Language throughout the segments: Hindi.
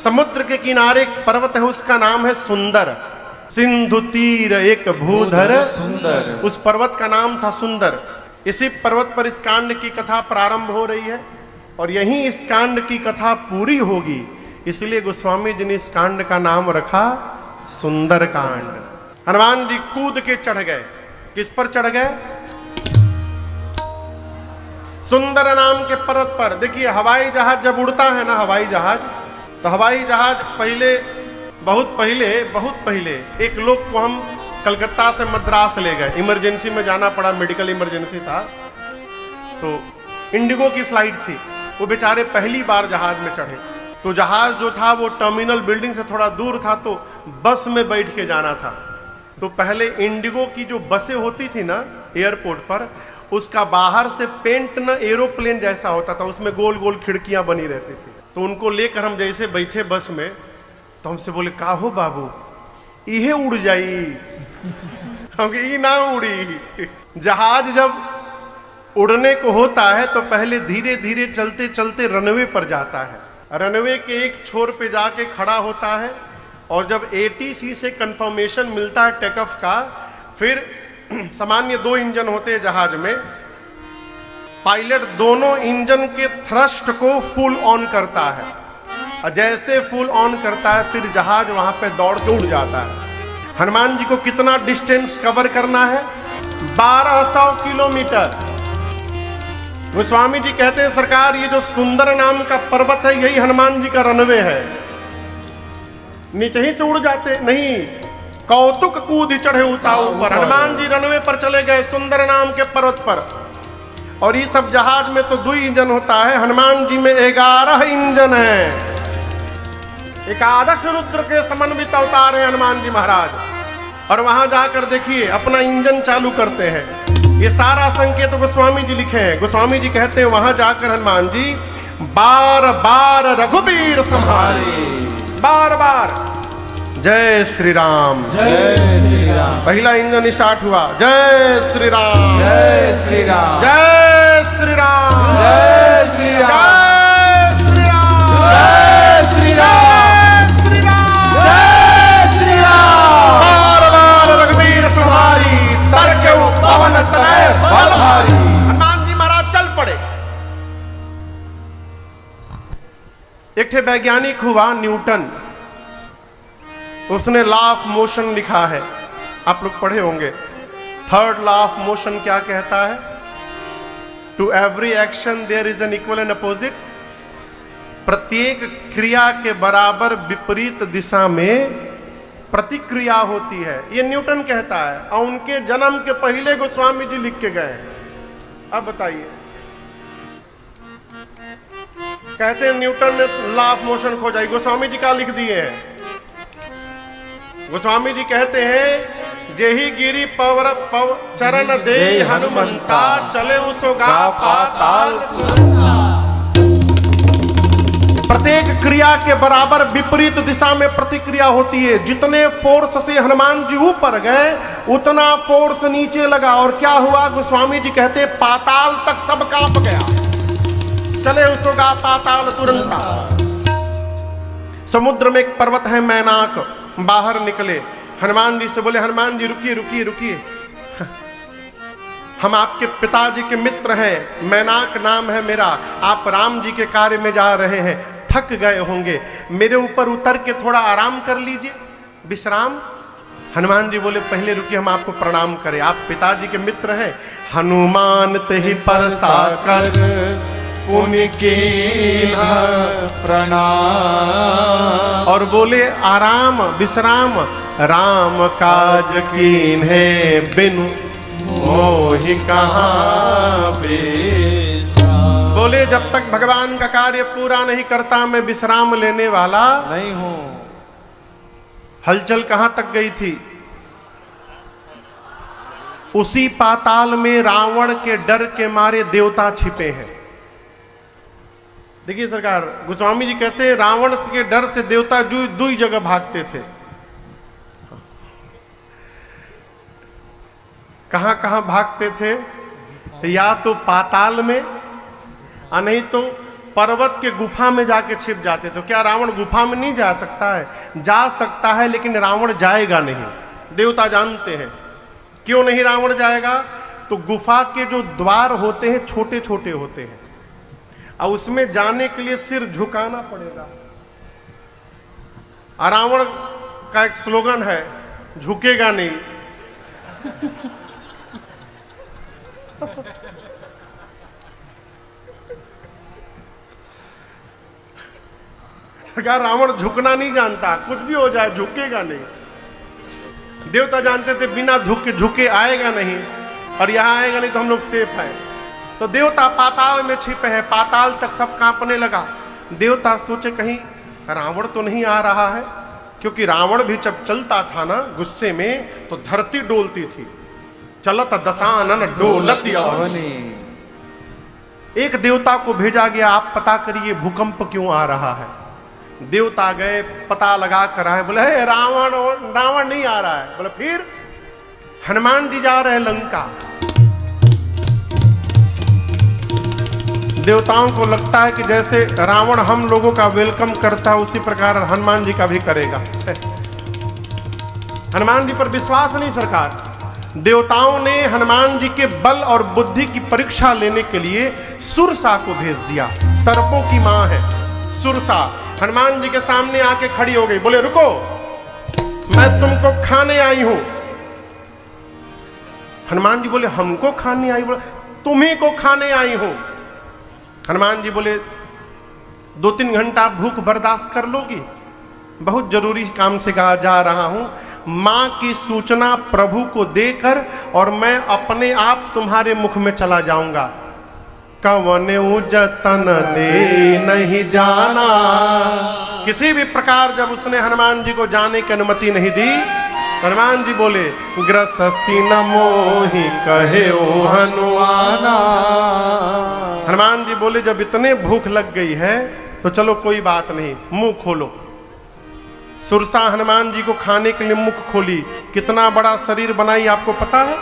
समुद्र के किनारे एक पर्वत है, उसका नाम है सुंदर। सिंधु तीर एक भूधर सुंदर। उस पर्वत का नाम था सुंदर। इसी पर्वत पर इस कांड की कथा प्रारंभ हो रही है और यहीं इस कांड की कथा पूरी होगी। इसलिए गोस्वामी जी ने इस कांड का नाम रखा सुंदर कांड। हनुमान जी कूद के चढ़ गए। किस पर चढ़ गए? सुंदर नाम के पर्वत पर। देखिए, हवाई जहाज जब उड़ता है ना, हवाई जहाज, तो हवाई जहाज बहुत पहले एक लोग को हम कलकत्ता से मद्रास ले गए। इमरजेंसी में जाना पड़ा, मेडिकल इमरजेंसी था, तो इंडिगो की फ्लाइट थी। वो बेचारे पहली बार जहाज में चढ़े, तो जहाज जो था वो टर्मिनल बिल्डिंग से थोड़ा दूर था, तो बस में बैठ के जाना था। तो पहले इंडिगो की जो बसें होती थी ना एयरपोर्ट पर, उसका बाहर से पेंट ना एरोप्लेन जैसा होता था, उसमें गोल गोल खिड़कियां बनी रहती थी। तो उनको लेकर हम जैसे बैठे बस में, तो हमसे बोले, का हो बाबू, इहे उड़ जाई? हम ये ना उड़ी। जहाज जब उड़ने को होता है तो पहले धीरे धीरे चलते चलते रनवे पर जाता है। रनवे के एक छोर पे जाके खड़ा होता है और जब एटीसी से कंफर्मेशन मिलता है टेक ऑफ का, फिर सामान्य 2 इंजन होते हैं जहाज में, पायलट दोनों इंजन के थ्रस्ट को फुल ऑन करता है और जैसे फुल ऑन करता है फिर जहाज वहां पे दौड़ के उड़ जाता है। हनुमान जी को कितना डिस्टेंस कवर करना है? 1200 किलोमीटर। गोस्वामी जी कहते हैं, सरकार ये जो सुंदर नाम का पर्वत है यही हनुमान जी का रनवे है। नीचे ही से उड़ जाते नहीं, कौतुक कूद चढ़े उता ऊपर। हनुमान जी रनवे पर चले गए सुंदर नाम के पर्वत पर। और ये सब जहाज में तो 2 इंजन होता है, हनुमान जी में 11 इंजन है। एकादश रुद्र के समन्वित अवतार है हनुमान जी महाराज। और वहां जाकर देखिए अपना इंजन चालू करते हैं। ये सारा संकेत तो गोस्वामी जी लिखे हैं। गोस्वामी जी कहते हैं वहां जाकर हनुमान जी बार बार रघुबीर संहारे, बार बार जय श्री राम, जय श्री राम। पहला इंजन स्टार्ट हुआ, जय श्री राम, जय श्री राम, जय श्री राम, जय श्री राम, जय श्री राम, जय श्री राम, जय श्री राम, जय श्री राम। बार बार रघुबीर संहारी, तर्क पवन तनय बल भारी। हनुमान जी महाराज चल पड़े। एक ठे वैज्ञानिक हुआ न्यूटन, उसने लॉ ऑफ मोशन लिखा है, आप लोग पढ़े होंगे। थर्ड लॉ ऑफ मोशन क्या कहता है? To every action there is an equal and opposite. प्रत्येक क्रिया के बराबर विपरीत दिशा में प्रतिक्रिया होती है, ये न्यूटन कहता है। और उनके जन्म के पहले गोस्वामी जी लिख के गए। अब बताइए, कहते हैं न्यूटन ने लॉ ऑफ मोशन खोजा, गोस्वामी जी का लिख दिए हैं। गोस्वामी जी कहते हैं, जेहि गिरी पवर चरण दे हनुमंता, चले उसोगा पाताल। प्रत्येक क्रिया के बराबर विपरीत दिशा में प्रतिक्रिया होती है। जितने फोर्स से हनुमान जी ऊपर गए उतना फोर्स नीचे लगा। और क्या हुआ? गोस्वामी जी कहते हैं पाताल तक सब कांप गया। चले उसोगा पाताल तुरंता। समुद्र में एक पर्वत है मैनाक, बाहर निकले। हनुमान जी से बोले, हनुमान जी रुकिए रुकिए रुकिए, हम आपके पिताजी के मित्र हैं, मैनाक नाम है मेरा। आप राम जी के कार्य में जा रहे हैं, थक गए होंगे, मेरे ऊपर उतर के थोड़ा आराम कर लीजिए, विश्राम। हनुमान जी बोले, पहले रुकिए, हम आपको प्रणाम करें, आप पिताजी के मित्र हैं। हनुमान तेहि पर साकर पुण्य के प्रणाम। और बोले, आराम विश्राम राम काज कीन है, बिनु मोहि कहाँ विश्राम। बोले, जब तक भगवान का कार्य पूरा नहीं करता मैं विश्राम लेने वाला नहीं हूं। हलचल कहां तक गई थी? उसी पाताल में रावण के डर के मारे देवता छिपे हैं। देखिए सरकार, गोस्वामी जी कहते हैं रावण के डर से देवता दुई जगह भागते थे। कहां कहां भागते थे? या तो पाताल में, और नहीं तो पर्वत के गुफा में जाके छिप जाते। तो क्या रावण गुफा में नहीं जा सकता है? जा सकता है, लेकिन रावण जाएगा नहीं। देवता जानते हैं क्यों नहीं रावण जाएगा। तो गुफा के जो द्वार होते हैं छोटे छोटे होते हैं, और उसमें जाने के लिए सिर झुकाना पड़ेगा। और रावण का एक स्लोगन है, झुकेगा नहीं। सरकार, रावण झुकना नहीं जानता, कुछ भी हो जाए झुकेगा नहीं। देवता जानते थे बिना झुके आएगा नहीं, और यहां आएगा नहीं तो हम लोग सेफ है। तो देवता पाताल में छिपे हैं, पाताल तक सब कांपने लगा। देवता सोचे कहीं रावण तो नहीं आ रहा है, क्योंकि रावण भी जब चलता था ना गुस्से में तो धरती डोलती थी। चलत दशानन डोलत अवनी। एक देवता को भेजा गया, आप पता करिए भूकंप क्यों आ रहा है। देवता गए, पता लगा कर आए, बोले हे रावण नहीं आ रहा है। बोले फिर? हनुमान जी जा रहे हैं लंका। देवताओं को लगता है कि जैसे रावण हम लोगों का वेलकम करता है उसी प्रकार हनुमान जी का भी करेगा। हनुमान जी पर विश्वास नहीं सरकार। देवताओं ने हनुमान जी के बल और बुद्धि की परीक्षा लेने के लिए सुरसा को भेज दिया। सर्पों की मां है सुरसा। हनुमान जी के सामने आके खड़ी हो गई, बोले रुको, मैं तुमको खाने आई हूं। हनुमान जी बोले हमको खाने आई? बोले तुम्ही को खाने आई हूं। हनुमान जी बोले 2-3 घंटा भूख बर्दाश्त कर लोगी? बहुत जरूरी काम से जा रहा हूं। मां की सूचना प्रभु को देकर और मैं अपने आप तुम्हारे मुख में चला जाऊंगा। कवन जतन दे नहीं जाना। किसी भी प्रकार जब उसने हनुमान जी को जाने की अनुमति नहीं दी, हनुमान जी बोले ग्रससी न मोहि कहे ओ हनुमाना। हनुमान जी बोले जब इतने भूख लग गई है तो चलो कोई बात नहीं, मुंह खोलो। सुरसा हनुमान जी को खाने के लिए मुख खोली। कितना बड़ा शरीर बनाई आपको पता है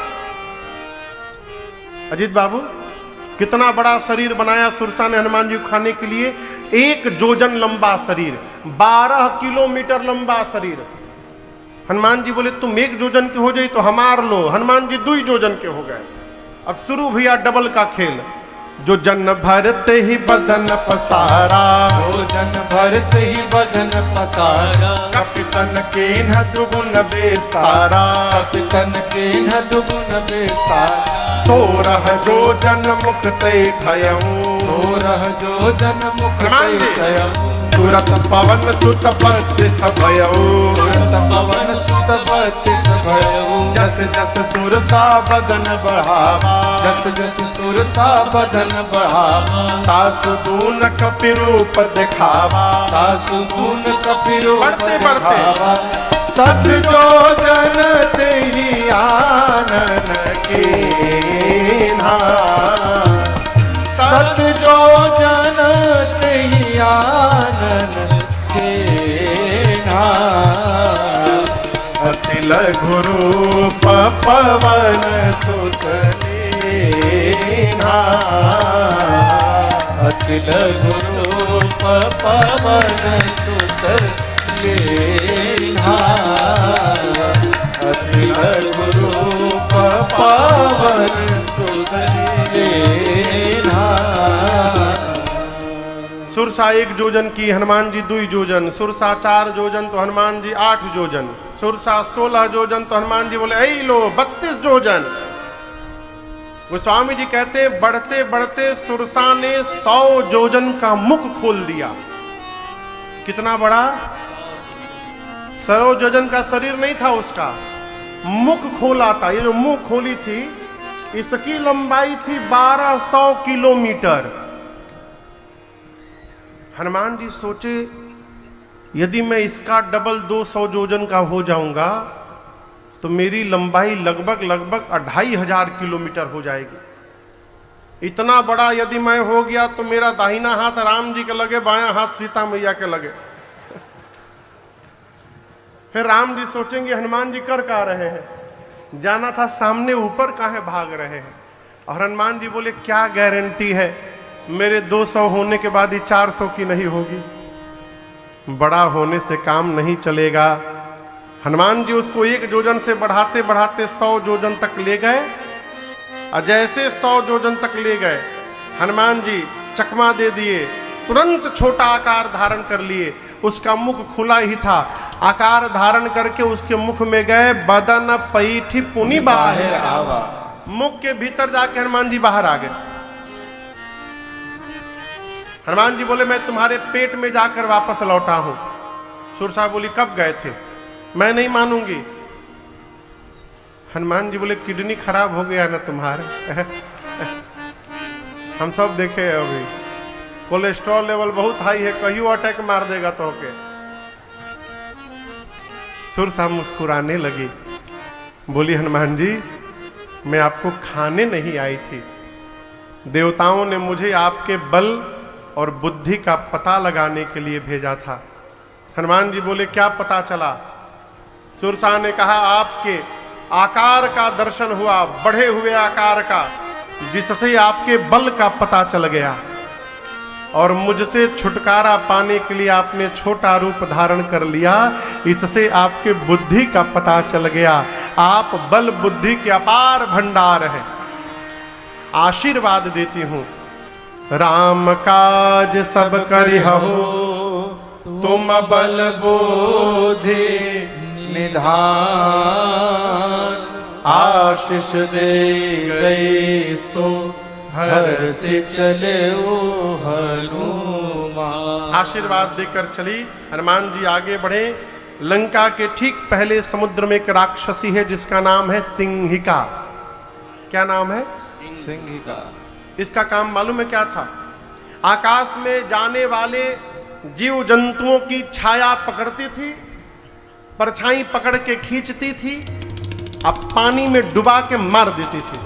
अजीत बाबू? कितना बड़ा शरीर बनाया सुरसा ने हनुमान जी को खाने के लिए। 1 जोजन लंबा शरीर, 12 किलोमीटर लंबा शरीर। हनुमान जी बोले तुम 1 जोजन के हो जाई तो हमार लो। हनुमान जी 2 जोजन के हो गए। अब शुरू हुआ डबल का खेल। जो जन भरते ही बदन पसारा, जो जन भरते ही बदन पसारा। कपितन के न दुगुन बेसारा, कपितन के न दुगुन बेसारा। सोरह जो जन मुक्ते खयऊ, सोरह जो जन मुक्ते खयऊ। तुरत पवन सुत बत्तीस भयऊ, तुरत पवन सुत बत्तीस भयऊ। जस जस सुरसा बदन बढ़ावा, जस जस सुरसा बदन बढ़ावा। तासु गुण कपि रूप दिखावा, तासु गुण कपि रूप बढ़ते दिखावा। सत जो जन तेहि आनन कीन्हा, सत जो जन तेहि आनन कीन्हा। अति लघु रूप पवन सुत लीन्हा, अति लघु रूप पवन सुत लीन्हा। अति लघु रूप पवन सुत लीन्हा। सुरसा 1 जोजन की, हनुमान जी 2 जोजन। सुरसा 4 जोजन तो हनुमान जी 8 जोजन। सुरसा 16 जोजन तो हनुमान जी बोले ऐ लो 32 जोजन। गोस्वामी जी कहते हैं बढ़ते बढ़ते सुरसा ने 100 जोजन का मुख खोल दिया। कितना बड़ा? 100 जोजन का शरीर नहीं था उसका, मुख खोला था। ये जो मुंह खोली थी इसकी लंबाई थी 1200 किलोमीटर। हनुमान जी सोचे यदि मैं इसका डबल 200 जोजन का हो जाऊंगा तो मेरी लंबाई लगभग 2500 किलोमीटर हो जाएगी। इतना बड़ा यदि मैं हो गया तो मेरा दाहिना हाथ राम जी के लगे, बायां हाथ सीता मैया के लगे। फिर राम जी सोचेंगे हनुमान जी कर क्या रहे हैं, जाना था सामने, ऊपर काहे भाग रहे हैं। और हनुमान जी बोले क्या गारंटी है मेरे 200 होने के बाद ही 400 की नहीं होगी, बड़ा होने से काम नहीं चलेगा। हनुमान जी उसको 1 योजन से बढ़ाते बढ़ाते 100 योजन तक ले गए। और जैसे 100 योजन तक ले गए, हनुमान जी चकमा दे दिए, तुरंत छोटा आकार धारण कर लिए। उसका मुख खुला ही था, आकार धारण करके उसके मुख में गए, बदन पैठी पुनि बाहर आवा। मुख के भीतर जाके हनुमान जी बाहर आ गए। हनुमान जी बोले मैं तुम्हारे पेट में जाकर वापस लौटा हूं। सुरसा बोली कब गए थे? मैं नहीं मानूंगी। हनुमान जी बोले किडनी खराब हो गया ना तुम्हारे। हम सब देखे अभी कोलेस्ट्रॉल लेवल बहुत हाई है, कहीं अटैक मार देगा तो के। सुरसा मुस्कुराने लगी, बोली हनुमान जी मैं आपको खाने नहीं आई थी, देवताओं ने मुझे आपके बल और बुद्धि का पता लगाने के लिए भेजा था। हनुमान जी बोले क्या पता चला? सुरसा ने कहा आपके आकार का दर्शन हुआ, बढ़े हुए आकार का, जिससे आपके बल का पता चल गया, और मुझसे छुटकारा पाने के लिए आपने छोटा रूप धारण कर लिया, इससे आपके बुद्धि का पता चल गया। आप बल बुद्धि के अपार भंडार हैं। आशीर्वाद देती हूं, राम काज सब करिहु, तुम बल बुद्धि निधान, आशीष दे गए सो हर से चले ओ हनुमान। आशीर्वाद देकर चली। हनुमान जी आगे बढ़े। लंका के ठीक पहले समुद्र में एक राक्षसी है जिसका नाम है सिंहिका। क्या नाम है? सिंहिका। इसका काम मालूम है क्या था? आकाश में जाने वाले जीव जंतुओं की छाया पकड़ती थी, परछाई पकड़ के खींचती थी, अब पानी में डुबा के मार देती थी।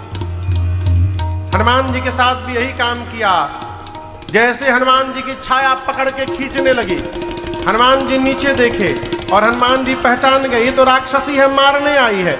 हनुमान जी के साथ भी यही काम किया। जैसे हनुमान जी की छाया पकड़ के खींचने लगी, हनुमान जी नीचे देखे और हनुमान जी पहचान गए ये तो राक्षसी है, मारने आई है।